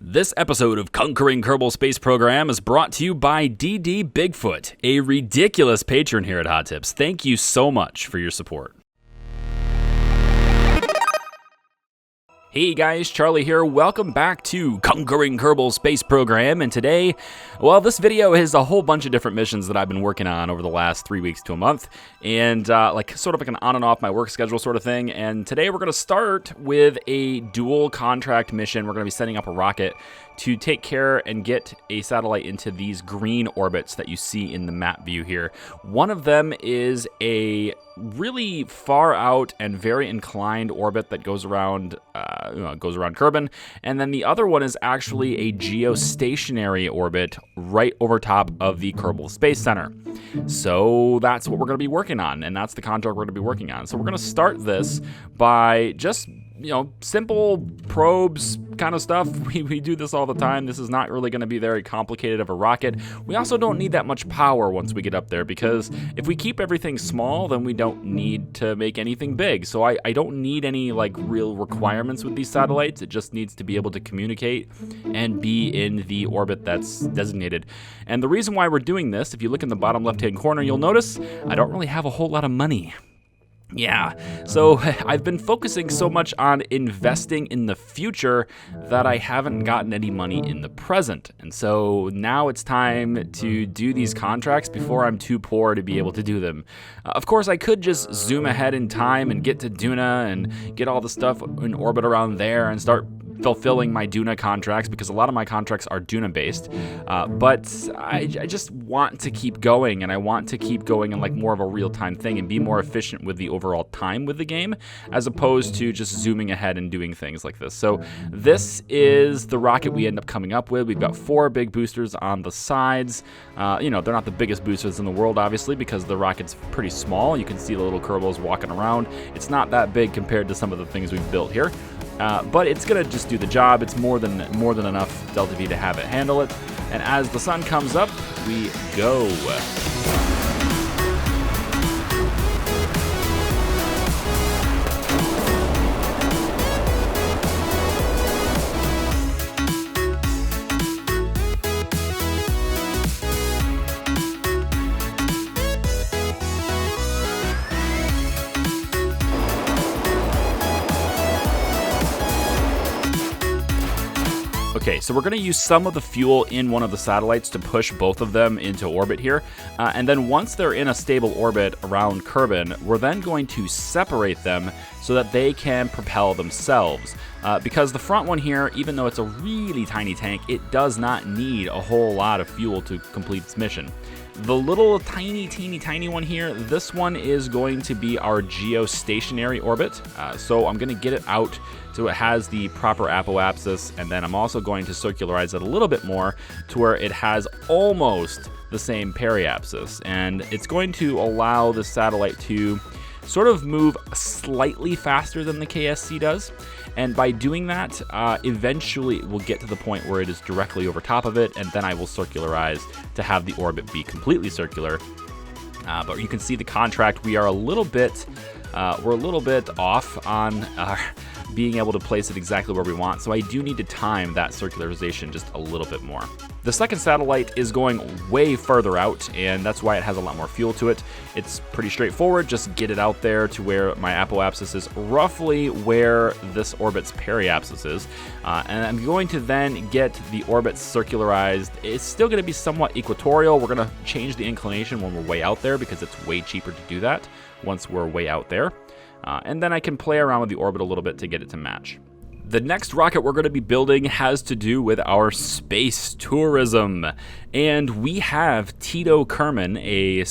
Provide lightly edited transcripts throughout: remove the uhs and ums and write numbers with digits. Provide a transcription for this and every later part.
This episode of Conquering Kerbal Space Program is brought to you by DD Bigfoot, a ridiculous patron here at Hot Tips. Thank you so much for your support. Hey guys, Charlie here. Welcome back to Conquering Kerbal Space Program, and today, well, this video is a whole bunch of different missions that I've been working on over the last 3 weeks to a month, and sort of like an on and off my work schedule sort of thing. And today we're going to start with a dual contract mission. We're going to be setting up a rocket to take care and get a satellite into these green orbits that you see in the map view here. One of them is a really far out and very inclined orbit that goes around Kerbin, and then the other one is actually a geostationary orbit right over top of the Kerbal Space Center. So that's what we're going to be working on, and that's the contract we're going to be working on. So we're going to start this by just simple probes kind of stuff. We do this all the time. This is not really going to be very complicated of a rocket. We also don't need that much power once we get up there, because if we keep everything small, then we don't need to make anything big. So I don't need any real requirements with these satellites. It just needs to be able to communicate and be in the orbit that's designated. And the reason why we're doing this, if you look in the bottom left-hand corner, you'll notice I don't really have a whole lot of money. Yeah, so I've been focusing so much on investing in the future that I haven't gotten any money in the present. And so now it's time to do these contracts before I'm too poor to be able to do them. Of course, I could just zoom ahead in time and get to Duna and get all the stuff in orbit around there and start fulfilling my Duna contracts, because a lot of my contracts are Duna based, but I just want to keep going, and I want to keep going in more of a real-time thing and be more efficient with the overall time with the game, as opposed to just zooming ahead and doing things like this. So this is the rocket we end up coming up with. We've got 4 big boosters on the sides. They're not the biggest boosters in the world, obviously, because the rocket's pretty small. You can see the little Kerbals walking around. It's not that big compared to some of the things we've built here. But it's going to just do the job. It's more than enough Delta V to have it handle it. And as the sun comes up, we go. Okay, so we're going to use some of the fuel in one of the satellites to push both of them into orbit here. And then once they're in a stable orbit around Kerbin, we're then going to separate them so that they can propel themselves. Because the front one here, even though it's a really tiny tank, it does not need a whole lot of fuel to complete its mission. The little teeny one here, this one is going to be our geostationary orbit. So I'm going to get it out so it has the proper apoapsis, and then I'm also going to circularize it a little bit more to where it has almost the same periapsis. And it's going to allow the satellite to sort of move slightly faster than the KSC does. And by doing that, eventually it will get to the point where it is directly over top of it, and then I will circularize to have the orbit be completely circular. But you can see the contract, we're a little bit off on being able to place it exactly where we want, so I do need to time that circularization just a little bit more. The second satellite is going way further out, and that's why it has a lot more fuel to it. It's pretty straightforward, just get it out there to where my apoapsis is roughly where this orbit's periapsis is. And I'm going to then get the orbit circularized. It's still going to be somewhat equatorial. We're going to change the inclination when we're way out there, because it's way cheaper to do that once we're way out there. And then I can play around with the orbit a little bit to get it to match. The next rocket we're going to be building has to do with our space tourism. And we have Tito Kerman, a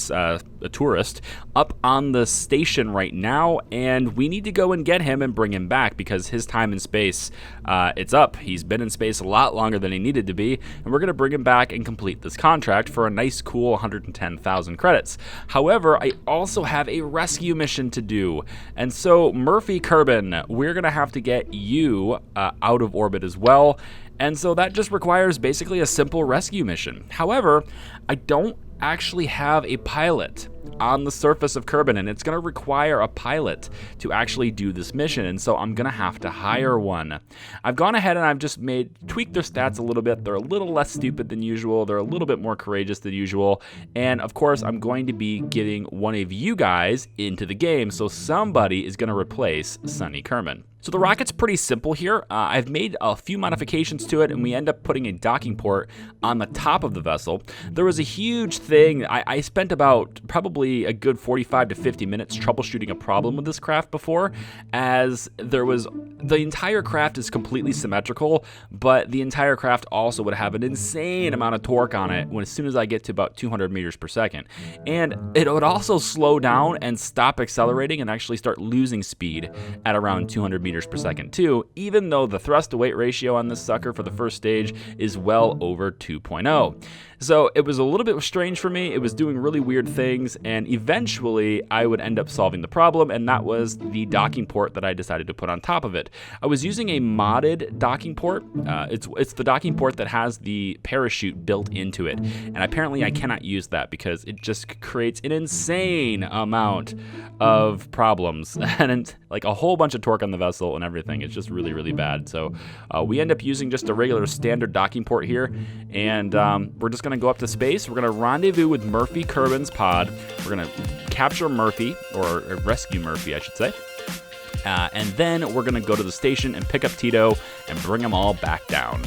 tourist, up on the station right now, and we need to go and get him and bring him back, because his time in space, it's up. He's been in space a lot longer than he needed to be, and we're going to bring him back and complete this contract for a nice, cool 110,000 credits. However, I also have a rescue mission to do, and so Murphy Kerbin, we're going to have to get you out of orbit as well. And so that just requires basically a simple rescue mission. However, I don't actually have a pilot. on the surface of Kerbin, and it's going to require a pilot to actually do this mission, and so I'm going to have to hire one. I've gone ahead and I've just tweaked their stats a little bit. They're a little less stupid than usual. They're a little bit more courageous than usual, and of course I'm going to be getting one of you guys into the game, so somebody is going to replace Sonny Kerman. So the rocket's pretty simple here. I've made a few modifications to it, and we end up putting a docking port on the top of the vessel. There was a huge thing. I spent about probably a good 45 to 50 minutes troubleshooting a problem with this craft before, as the entire craft is completely symmetrical, but the entire craft also would have an insane amount of torque on it as soon as I get to about 200 meters per second. And it would also slow down and stop accelerating and actually start losing speed at around 200 meters per second too, even though the thrust to weight ratio on this sucker for the first stage is well over 2.0. So it was a little bit strange for me. It was doing really weird things, and eventually I would end up solving the problem, and that was the docking port that I decided to put on top of it. I was using a modded docking port. It's the docking port that has the parachute built into it, and apparently I cannot use that because it just creates an insane amount of problems and like a whole bunch of torque on the vessel and everything. It's just really, really bad. So we end up using just a regular standard docking port here, and we're just going to go up to space. We're going to rendezvous with Murphy Kerbin's pod. We're going to capture Murphy, or rescue Murphy, I should say. And then we're going to go to the station and pick up Tito and bring them all back down.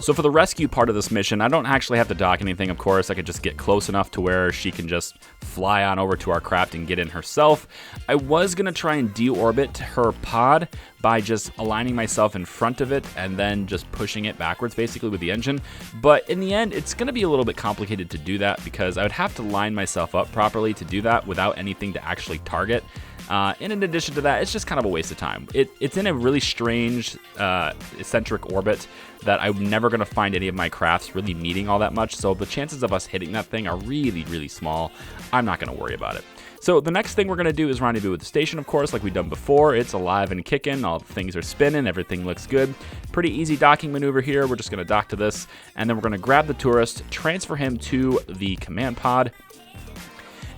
So for the rescue part of this mission, I don't actually have to dock anything, of course. I could just get close enough to where she can just fly on over to our craft and get in herself. I was going to try and deorbit her pod by just aligning myself in front of it and then just pushing it backwards, basically, with the engine. But in the end, it's going to be a little bit complicated to do that because I would have to line myself up properly to do that without anything to actually target. And in addition to that, it's just kind of a waste of time. It's in a really strange, eccentric orbit that I'm never going to find any of my crafts really meeting all that much, so the chances of us hitting that thing are really, really small. I'm not going to worry about it. So the next thing we're going to do is rendezvous with the station, of course, like we've done before. It's alive and kicking. All the things are spinning. Everything looks good. Pretty easy docking maneuver here. We're just going to dock to this, and then we're going to grab the tourist, transfer him to the command pod.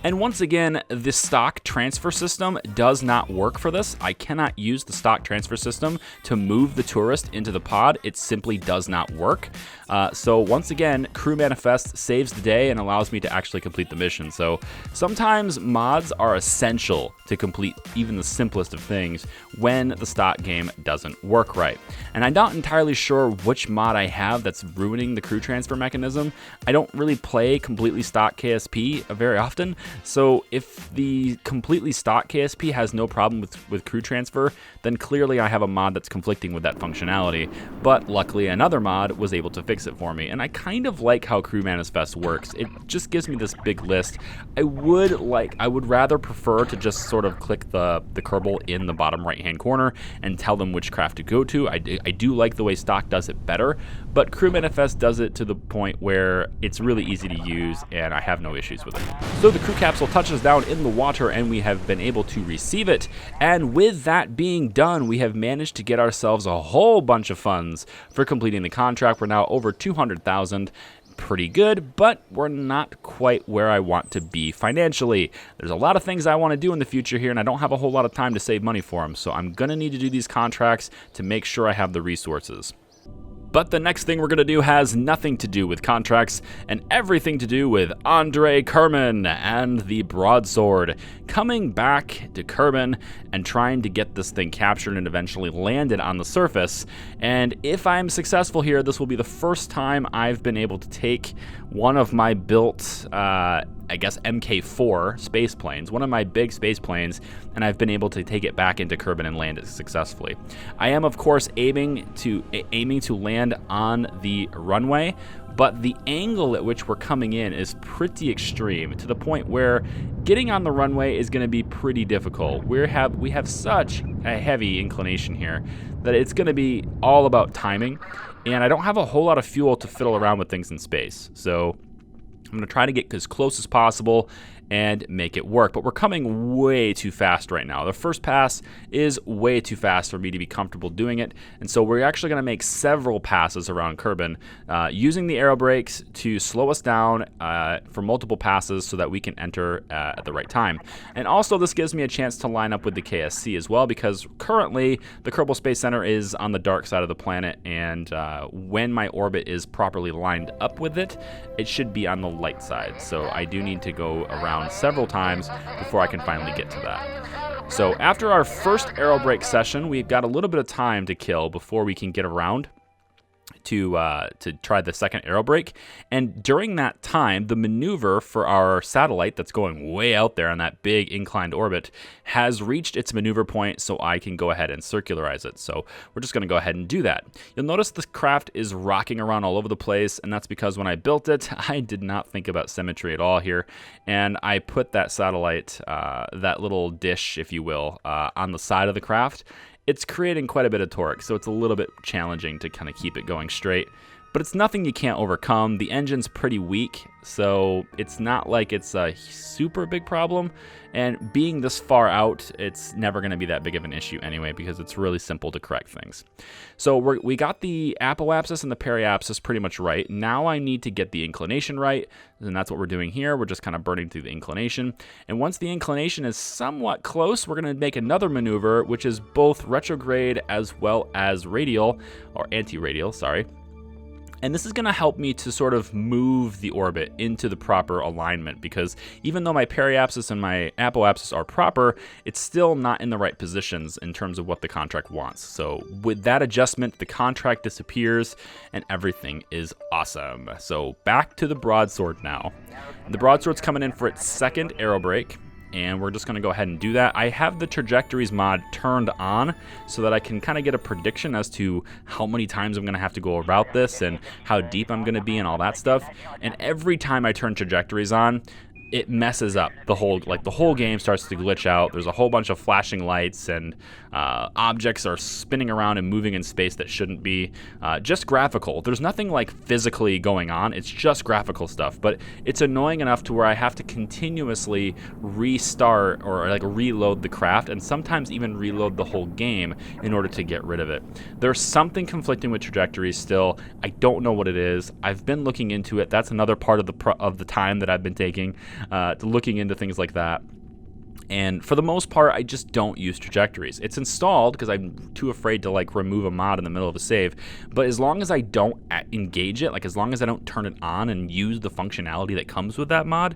And once again, the stock transfer system does not work for this. I cannot use the stock transfer system to move the tourist into the pod. It simply does not work. So once again, Crew Manifest saves the day and allows me to actually complete the mission. So sometimes mods are essential to complete even the simplest of things when the stock game doesn't work right. And I'm not entirely sure which mod I have that's ruining the crew transfer mechanism. I don't really play completely stock KSP very often. So if the completely stock KSP has no problem with crew transfer, then clearly I have a mod that's conflicting with that functionality. But luckily another mod was able to fix it for me. And I kind of like how Crew Manifest works. It just gives me this big list. I would rather prefer to just sort of click the Kerbal in the bottom right hand corner and tell them which craft to go to. I do like the way stock does it better, but Crew Manifest does it to the point where it's really easy to use and I have no issues with it. So the crew capsule touches down in the water and we have been able to receive it. And with that being done, we have managed to get ourselves a whole bunch of funds for completing the contract. We're now over 200,000. Pretty good, but we're not quite where I want to be financially. There's a lot of things I want to do in the future here, and I don't have a whole lot of time to save money for them, so I'm going to need to do these contracts to make sure I have the resources. But the next thing we're going to do has nothing to do with contracts and everything to do with Andre Kerman and the broadsword. Coming back to Kerbin and trying to get this thing captured and eventually landed on the surface. And if I'm successful here, this will be the first time I've been able to take one of my built I guess, Mk4 space planes, one of my big space planes, and I've been able to take it back into Kerbin and land it successfully. I am, of course, aiming to land on the runway, but the angle at which we're coming in is pretty extreme, to the point where getting on the runway is going to be pretty difficult. We have such a heavy inclination here that it's going to be all about timing, and I don't have a whole lot of fuel to fiddle around with things in space. So I'm going to try to get as close as possible and make it work. But we're coming way too fast right now. The first pass is way too fast for me to be comfortable doing it. And so we're actually going to make several passes around Kerbin using the aero brakes to slow us down for multiple passes so that we can enter at the right time. And also this gives me a chance to line up with the KSC as well, because currently the Kerbal Space Center is on the dark side of the planet, and when my orbit is properly lined up with it, it should be on the light side. So I do need to go around several times before I can finally get to that. So after our first aero brake session, we've got a little bit of time to kill before we can get around to try the second aero brake. And during that time, the maneuver for our satellite that's going way out there on that big inclined orbit has reached its maneuver point, so I can go ahead and circularize it. So we're just going to go ahead and do that. You'll notice the craft is rocking around all over the place, and that's because when I built it, I did not think about symmetry at all here, and I put that satellite, that little dish, if you will, on the side of the craft. It's creating quite a bit of torque, so it's a little bit challenging to kind of keep it going straight. But it's nothing you can't overcome. The engine's pretty weak, so it's not like it's a super big problem. And being this far out, it's never going to be that big of an issue anyway, because it's really simple to correct things. So we got the apoapsis and the periapsis pretty much right. Now I need to get the inclination right, and that's what we're doing here. We're just kind of burning through the inclination. And once the inclination is somewhat close, we're going to make another maneuver, which is both retrograde as well as radial, or anti-radial, sorry. And this is going to help me to sort of move the orbit into the proper alignment, because even though my periapsis and my apoapsis are proper, it's still not in the right positions in terms of what the contract wants. So with that adjustment, the contract disappears and everything is awesome. So back to the broadsword now. The broadsword's coming in for its second aero brake, and we're just going to go ahead and do that. I have the trajectories mod turned on so that I can kind of get a prediction as to how many times I'm going to have to go about this and how deep I'm going to be and all that stuff. And every time I turn trajectories on, it messes up the whole game starts to glitch out. There's a whole bunch of flashing lights, and objects are spinning around and moving in space that shouldn't be. Just graphical. There's nothing like physically going on. It's just graphical stuff, but it's annoying enough to where I have to continuously restart or like reload the craft, and sometimes even reload the whole game in order to get rid of it. There's something conflicting with trajectories still. I don't know what it is. I've been looking into it. That's another part of the time that I've been taking looking into things like that. And for the most part, I just don't use trajectories. It's installed because I'm too afraid to like remove a mod in the middle of a save. But as long as I don't engage it, like as long as I don't turn it on and use the functionality that comes with that mod,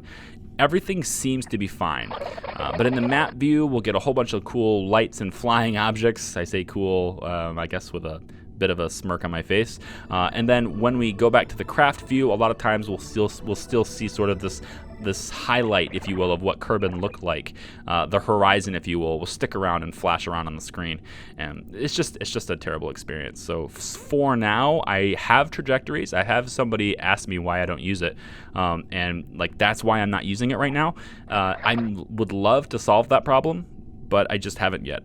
everything seems to be fine. But in the map view, we'll get a whole bunch of cool lights and flying objects. I say cool, I guess with a bit of a smirk on my face. And then when we go back to the craft view, a lot of times we'll still see sort of this highlight, if you will, of what Kerbin looked like. The horizon, if you will stick around and flash around on the screen, and it's just a terrible experience. So for now, I have trajectories. I have somebody ask me why I don't use it, and like that's why I'm not using it right now. I would love to solve that problem, but I just haven't yet.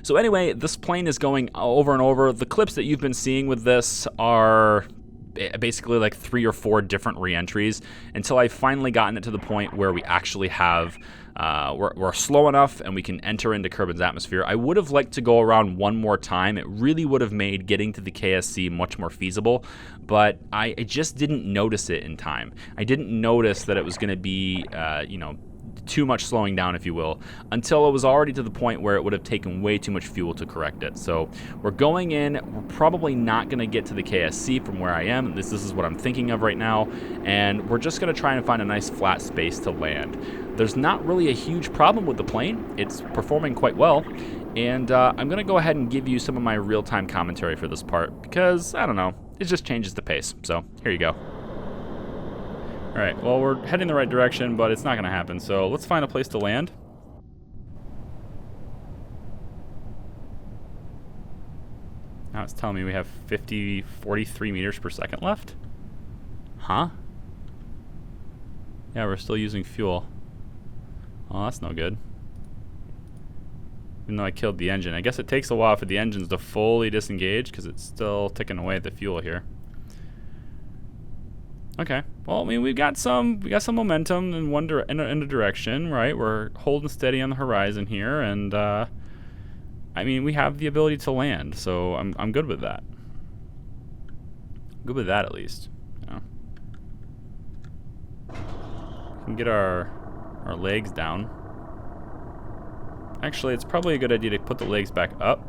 So anyway, this plane is going over and over. The clips that you've been seeing with this are basically like 3 or 4 different reentries until I've finally gotten it to the point where we actually have, we're slow enough and we can enter into Kerbin's atmosphere. I would have liked to go around one more time. It really would have made getting to the KSC much more feasible, but I just didn't notice it in time. I didn't notice that it was going to be, too much slowing down, if you will, until it was already to the point where it would have taken way too much fuel to correct it. So we're going in. We're probably not going to get to the KSC from where I am. This is what I'm thinking of right now, and we're just going to try and find a nice flat space to land. There's not really a huge problem with the plane. It's performing quite well, and I'm going to go ahead and give you some of my real-time commentary for this part because, I don't know, it just changes the pace. So here you go. Alright, well, we're heading the right direction, but it's not going to happen. So let's find a place to land. Now it's telling me we have 43 meters per second left. Huh? Yeah, we're still using fuel. Oh, that's no good. Even though I killed the engine. I guess it takes a while for the engines to fully disengage because it's still ticking away at the fuel here. Okay. Well, I mean, we got some momentum in a direction, right? We're holding steady on the horizon here, and I mean, we have the ability to land, so I'm good with that. Good with that, at least. You know. We can get our legs down. Actually, it's probably a good idea to put the legs back up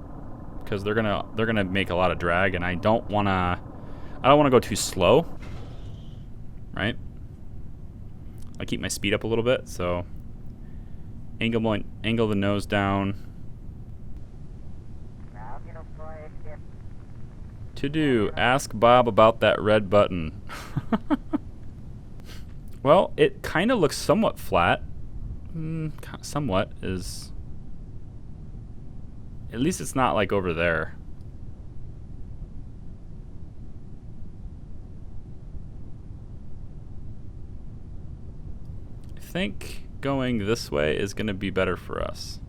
because they're gonna make a lot of drag, and I don't wanna go too slow. Right? I keep my speed up a little bit, so angle the nose down. To do, ask Bob about that red button. Well, it kind of looks somewhat flat. Somewhat is. At least it's not like over there. I think going this way is going to be better for us.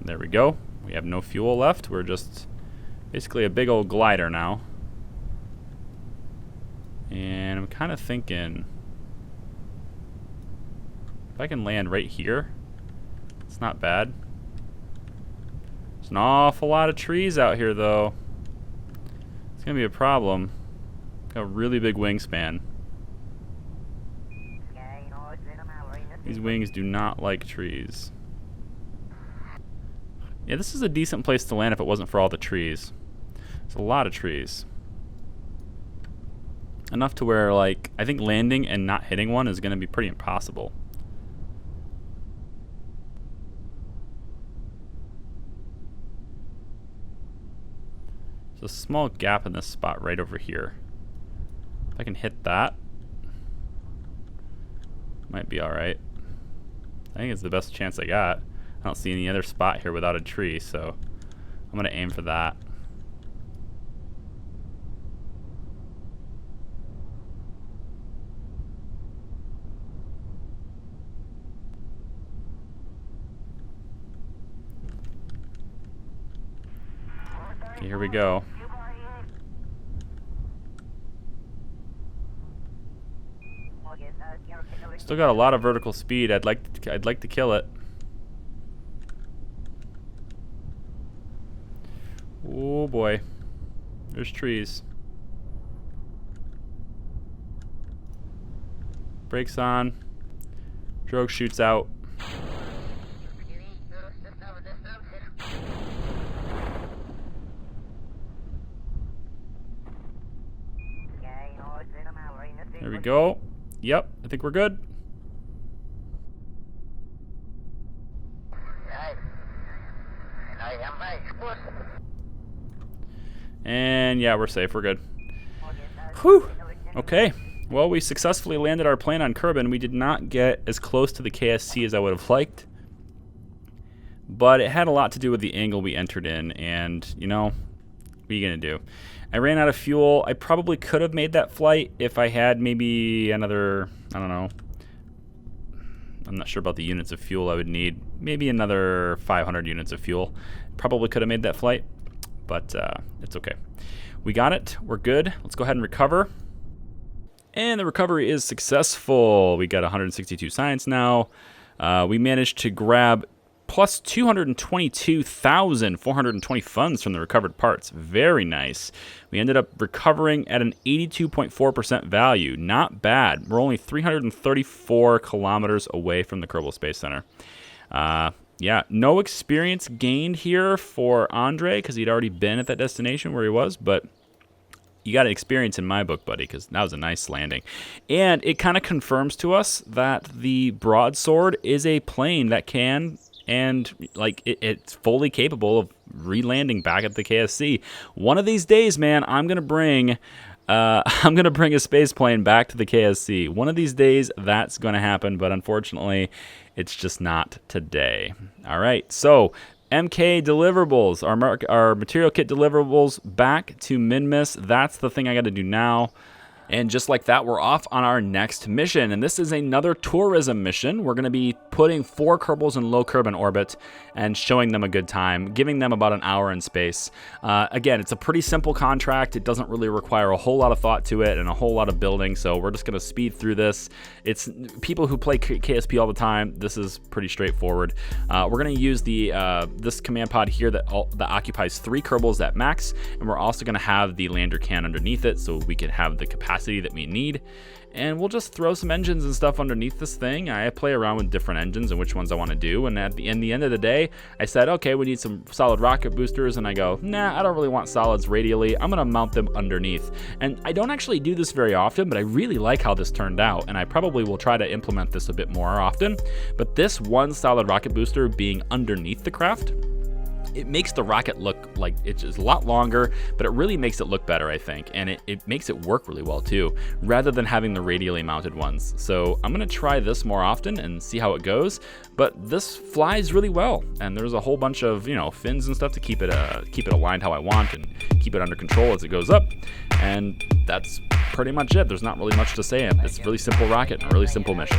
There we go. We have no fuel left. We're just basically a big old glider now. And I'm kind of thinking if I can land right here, it's not bad. There's an awful lot of trees out here, though. It's going to be a problem. Got a really big wingspan. These wings do not like trees. Yeah, this is a decent place to land if it wasn't for all the trees. There's a lot of trees. Enough to where, like, I think landing and not hitting one is going to be pretty impossible. There's a small gap in this spot right over here. If I can hit that, might be alright. I think it's the best chance I got. I don't see any other spot here without a tree, so I'm going to aim for that. Okay, here we go. Still got a lot of vertical speed. I'd like to kill it. Oh boy. There's trees. Brakes on. Drogue shoots out. There we go. Yep, I think we're good. And yeah, we're safe. We're good. Whew. Okay. Well, we successfully landed our plane on Kerbin. We did not get as close to the KSC as I would have liked. But it had a lot to do with the angle we entered in. And, you know, what are you going to do? I ran out of fuel. I probably could have made that flight if I had maybe another, I don't know. I'm not sure about the units of fuel I would need. Maybe another 500 units of fuel. Probably could have made that flight. But it's okay. We got it. We're good. Let's go ahead and recover. And the recovery is successful. We got 162 science now. We managed to grab plus 222,420 funds from the recovered parts. Very nice. We ended up recovering at an 82.4% value. Not bad. We're only 334 kilometers away from the Kerbal Space Center. Yeah, no experience gained here for Andre because he'd already been at that destination where he was, but you got experience in my book, buddy, because that was a nice landing. And it kind of confirms to us that the broadsword is a plane that can and like it's fully capable of re-landing back at the KSC. One of these days, man, I'm gonna bring a space plane back to the KSC. One of these days, that's going to happen, but unfortunately, it's just not today. All right, so MK deliverables, our material kit deliverables back to Minmus. That's the thing I got to do now. And just like that, we're off on our next mission. And this is another tourism mission. We're going to be putting 4 Kerbals in low Kerbal orbit and showing them a good time, giving them about an hour in space. Again, it's a pretty simple contract. It doesn't really require a whole lot of thought to it and a whole lot of building. So we're just going to speed through this. It's people who play KSP all the time. This is pretty straightforward. We're going to use this command pod here that occupies 3 Kerbals at max. And we're also going to have the lander can underneath it so we can have the capacity that we need, and we'll just throw some engines and stuff underneath this thing. I play around with different engines and which ones I want to do, and at the end of the day, I said, okay, we need some solid rocket boosters, and I go, nah, I don't really want solids radially. I'm gonna mount them underneath, and I don't actually do this very often, but I really like how this turned out, and I probably will try to implement this a bit more often. But this one solid rocket booster being underneath the craft, it makes the rocket look like it's just a lot longer, but it really makes it look better, I think. And it makes it work really well too, rather than having the radially mounted ones. So I'm gonna try this more often and see how it goes. But this flies really well. And there's a whole bunch of, fins and stuff to keep it aligned how I want and keep it under control as it goes up. And that's pretty much it. There's not really much to say. It's a really simple rocket and a really simple mission.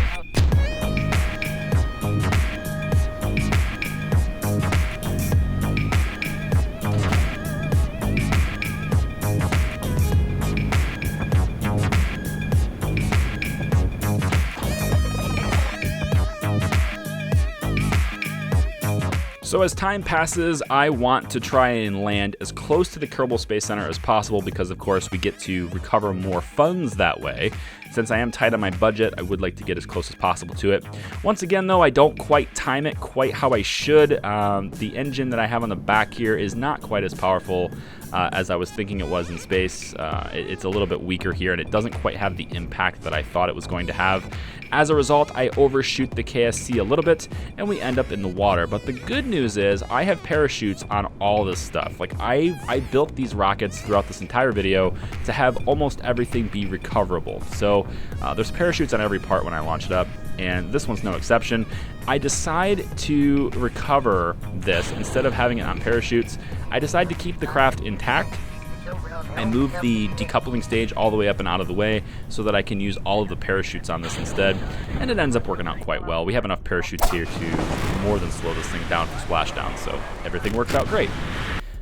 So as time passes, I want to try and land as close to the Kerbal Space Center as possible because, of course, we get to recover more funds that way. Since I am tight on my budget, I would like to get as close as possible to it. Once again, though, I don't quite time it quite how I should. The engine that I have on the back here is not quite as powerful as I was thinking it was in space. It's a little bit weaker here, and it doesn't quite have the impact that I thought it was going to have. As a result, I overshoot the KSC a little bit, and we end up in the water. But the good news is I have parachutes on all this stuff. Like, I built these rockets throughout this entire video to have almost everything be recoverable. So there's parachutes on every part when I launch it up, and this one's no exception. I decide to recover this instead of having it on parachutes. I decide to keep the craft intact. I move the decoupling stage all the way up and out of the way so that I can use all of the parachutes on this instead, and it ends up working out quite well. We have enough parachutes here to more than slow this thing down for splashdown, so everything works out great.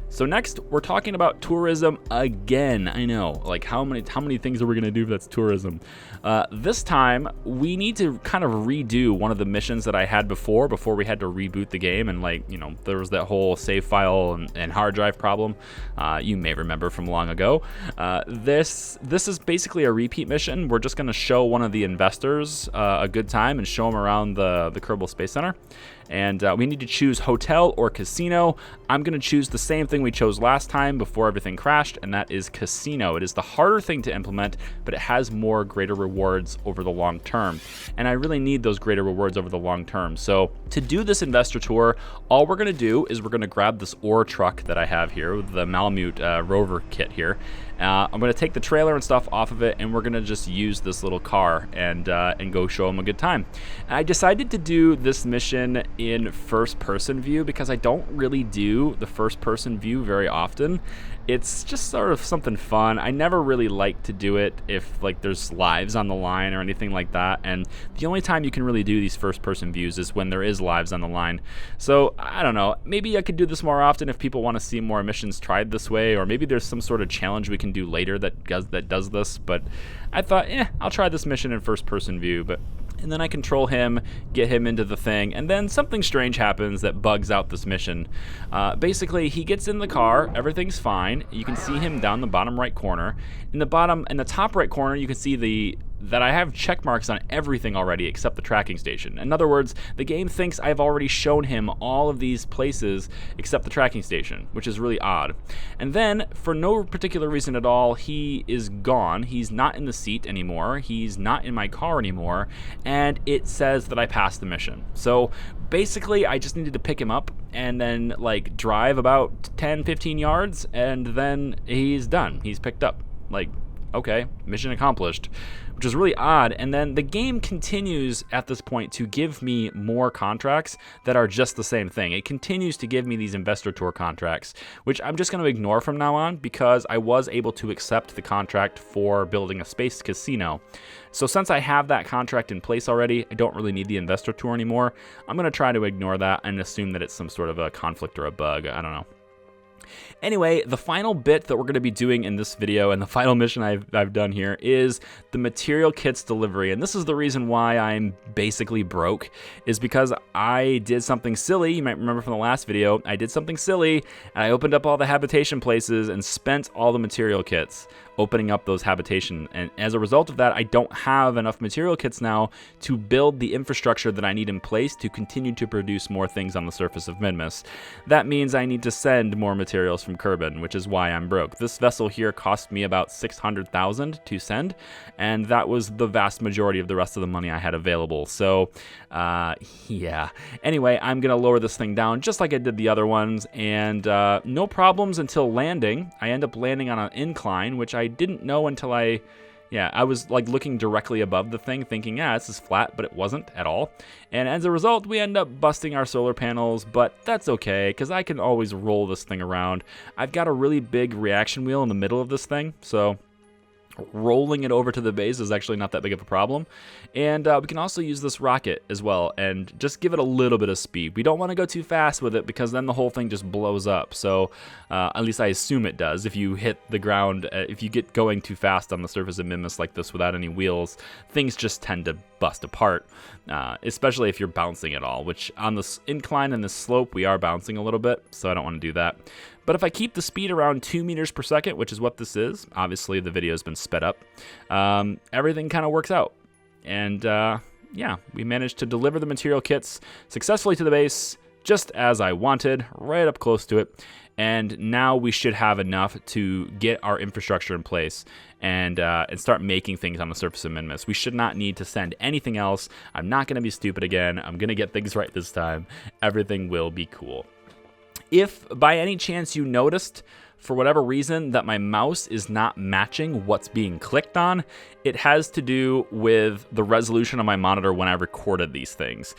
So next, we're talking about tourism again. I know, like how many things are we gonna do if that's tourism? This time, we need to kind of redo one of the missions that I had before we had to reboot the game, and there was that whole save file and hard drive problem. You may remember from long ago. This is basically a repeat mission. We're just gonna show one of the investors a good time and show them around the Kerbal Space Center. And we need to choose hotel or casino. I'm going to choose the same thing we chose last time before everything crashed, and that is casino. It is the harder thing to implement, but it has more greater rewards over the long term. And I really need those greater rewards over the long term. So to do this investor tour, all we're going to do is we're going to grab this ore truck that I have here with the Malamute rover kit here. I'm going to take the trailer and stuff off of it, and we're going to just use this little car and go show them a good time. I decided to do this mission in first-person view because I don't really do the first-person view very often. It's just sort of something fun. I never really like to do it if there's lives on the line or anything like that, and the only time you can really do these first-person views is when there is lives on the line. So I don't know, maybe I could do this more often if people want to see more missions tried this way, or maybe there's some sort of challenge we can do later that does this. But I thought, I'll try this mission in first-person view. And then I control him, get him into the thing, and then something strange happens that bugs out this mission. Basically, he gets in the car, everything's fine. You can see him down the bottom right corner. In the top right corner, you can see the that I have check marks on everything already except the tracking station. In other words, the game thinks I've already shown him all of these places except the tracking station, which is really odd. And then, for no particular reason at all, he is gone. He's not in the seat anymore. He's not in my car anymore. And it says that I passed the mission. So basically, I just needed to pick him up and then like drive about 10-15 yards, and then he's done. He's picked up. Like, okay, mission accomplished, which is really odd. And then the game continues at this point to give me more contracts that are just the same thing. It continues to give me these investor tour contracts, which I'm just going to ignore from now on because I was able to accept the contract for building a space casino. So since I have that contract in place already, I don't really need the investor tour anymore. I'm going to try to ignore that and assume that it's some sort of a conflict or a bug. I don't know. Anyway, the final bit that we're going to be doing in this video and the final mission I've done here is the material kits delivery. And this is the reason why I'm basically broke, is because I did something silly. You might remember from the last video, I did something silly and I opened up all the habitation places and spent all the material kits opening up those habitation. And as a result of that, I don't have enough material kits now to build the infrastructure that I need in place to continue to produce more things on the surface of Minmus. That means I need to send more materials from Kerbin, which is why I'm broke. This vessel here cost me about 600,000 to send, and that was the vast majority of the rest of the money I had available. So, yeah. Anyway, I'm gonna lower this thing down just like I did the other ones, and no problems until landing. I end up landing on an incline, which I didn't know until I was like looking directly above the thing thinking, yeah, this is flat, but it wasn't at all. And as a result, we end up busting our solar panels, but that's okay, because I can always roll this thing around. I've got a really big reaction wheel in the middle of this thing, so rolling it over to the base is actually not that big of a problem. And we can also use this rocket as well and just give it a little bit of speed. We don't want to go too fast with it because then the whole thing just blows up. So at least I assume it does. If you hit the ground, if you get going too fast on the surface of Minmus like this without any wheels, things just tend to bust apart, especially if you're bouncing at all, which on this incline and this slope we are bouncing a little bit, so I don't want to do that. But if I keep the speed around 2 meters per second, which is what this is, obviously the video has been sped up, everything kind of works out. And yeah, we managed to deliver the material kits successfully to the base, just as I wanted, right up close to it. And now we should have enough to get our infrastructure in place and start making things on the surface of Minmus. We should not need to send anything else. I'm not going to be stupid again. I'm going to get things right this time. Everything will be cool. If by any chance you noticed, for whatever reason, that my mouse is not matching what's being clicked on, it has to do with the resolution on my monitor when I recorded these things.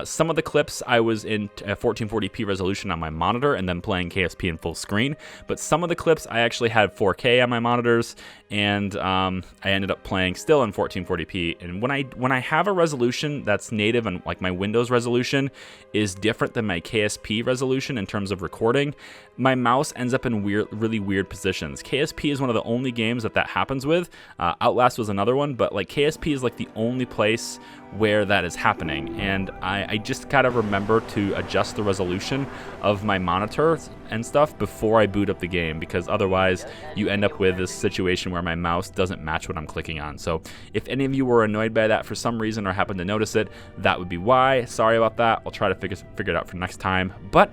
Some of the clips I was in 1440p resolution on my monitor and then playing KSP in full screen, but some of the clips I actually had 4K on my monitors, and I ended up playing still in 1440p. And when I have a resolution that's native and like my Windows resolution is different than my KSP resolution in terms of recording, my mouse ends up in really weird positions. KSP is one of the only games that happens with. Outlast was another one, but like KSP is like the only place where that is happening, and I just kind of remember to adjust the resolution of my monitor and stuff before I boot up the game, because otherwise you end up with this situation where my mouse doesn't match what I'm clicking on. So if any of you were annoyed by that for some reason or happened to notice it, that would be why. Sorry about that. I'll try to figure it out for next time. But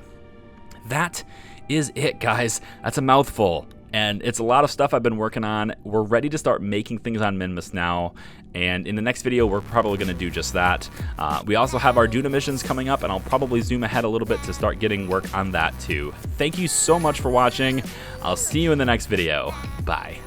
that is it, guys. That's a mouthful. And it's a lot of stuff I've been working on. We're ready to start making things on Minmus now, and in the next video we're probably going to do just that. We also have our Duna missions coming up, and I'll probably zoom ahead a little bit to start getting work on that too. Thank you so much for watching. I'll see you in the next video. Bye.